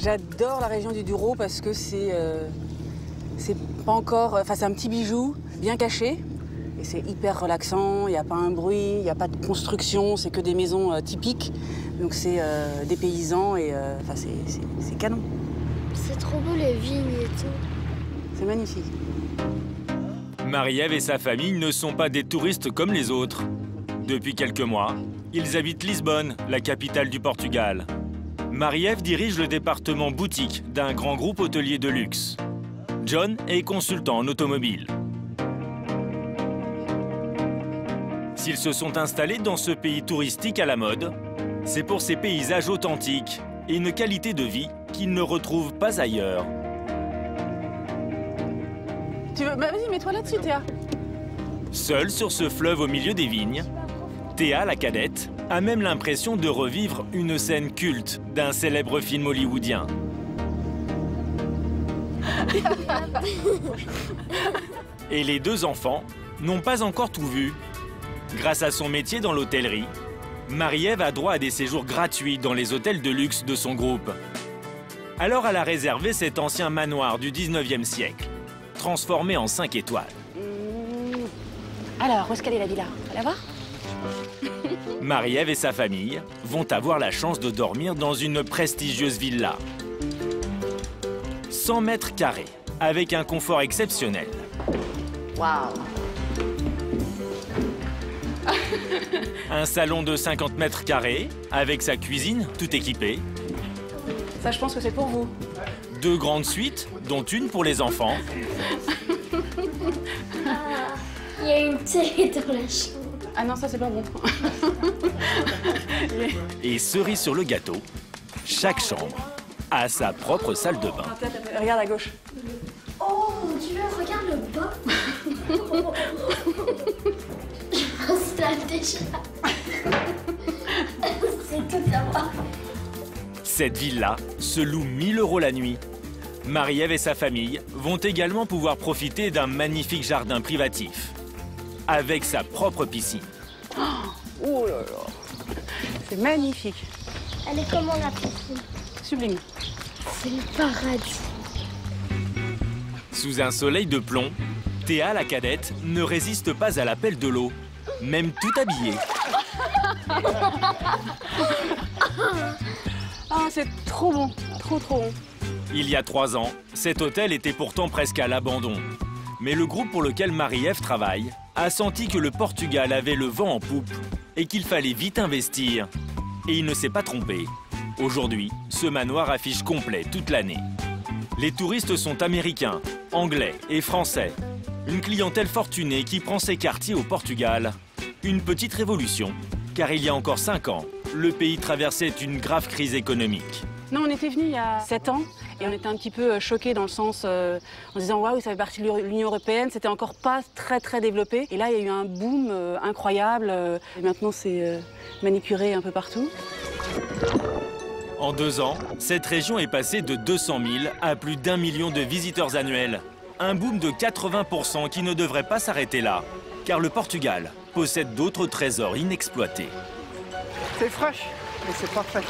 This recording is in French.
J'adore la région du Douro parce que c'est pas encore... Enfin, c'est un petit bijou bien caché. Et c'est hyper relaxant, il n'y a pas un bruit, il n'y a pas de construction, c'est que des maisons typiques. Donc c'est des paysans et enfin, c'est canon. C'est trop beau les vignes et tout. C'est magnifique. Marie-Ève et sa famille ne sont pas des touristes comme les autres. Depuis quelques mois, ils habitent Lisbonne, la capitale du Portugal. Marie-Ève dirige le département boutique d'un grand groupe hôtelier de luxe. John est consultant en automobile. S'ils se sont installés dans ce pays touristique à la mode, c'est pour ses paysages authentiques et une qualité de vie qu'ils ne retrouvent pas ailleurs. Tu veux... Bah, vas-y, mets-toi là-dessus, Théa. Seule sur ce fleuve au milieu des vignes, Théa, la cadette, a même l'impression de revivre une scène culte d'un célèbre film hollywoodien. Et les deux enfants n'ont pas encore tout vu. Grâce à son métier dans l'hôtellerie, Marie-Ève a droit à des séjours gratuits dans les hôtels de luxe de son groupe. Alors elle a réservé cet ancien manoir du 19e siècle, transformé en 5 étoiles. Alors, où est-ce qu'elle est la villa? On va la voir? Marie-Ève et sa famille vont avoir la chance de dormir dans une prestigieuse villa. 100 mètres carrés, avec un confort exceptionnel. Waouh! Un salon de 50 mètres carrés, avec sa cuisine, tout équipée. Ça, je pense que c'est pour vous. 2 grandes suites, dont une pour les enfants. Il y a une télé dans la chambre. Ah non, ça, c'est pas bon. Et cerise sur le gâteau, chaque chambre a sa propre salle de bain. Regarde à gauche. Oh mon Dieu, regarde le bas. Je m'installe déjà. C'est tout à moi. Cette villa se loue 1 000 € la nuit. Marie-Ève et sa famille vont également pouvoir profiter d'un magnifique jardin privatif, avec sa propre piscine. Oh là là! C'est magnifique. Elle est comment la piscine? Sublime. C'est le paradis. Sous un soleil de plomb, Théa, la cadette, ne résiste pas à l'appel de l'eau, même tout habillée. Ah, c'est trop bon. Trop bon. Il y a 3 ans, cet hôtel était pourtant presque à l'abandon. Mais le groupe pour lequel Marie-Ève travaille a senti que le Portugal avait le vent en poupe et qu'il fallait vite investir. Et il ne s'est pas trompé. Aujourd'hui, ce manoir affiche complet toute l'année. Les touristes sont américains, anglais et français. Une clientèle fortunée qui prend ses quartiers au Portugal. Une petite révolution, car il y a encore 5 ans, le pays traversait une grave crise économique. Non, on était venus il y a 7 ans et on était un petit peu choqués dans le sens en disant waouh, ça fait partie de l'Union européenne, c'était encore pas très développé. Et là, il y a eu un boom incroyable. Et maintenant, c'est manicuré un peu partout. En 2 ans, cette région est passée de 200 000 à plus d'1 million de visiteurs annuels. Un boom de 80% qui ne devrait pas s'arrêter là, car le Portugal possède d'autres trésors inexploités. C'est fraîche, mais c'est pas frais.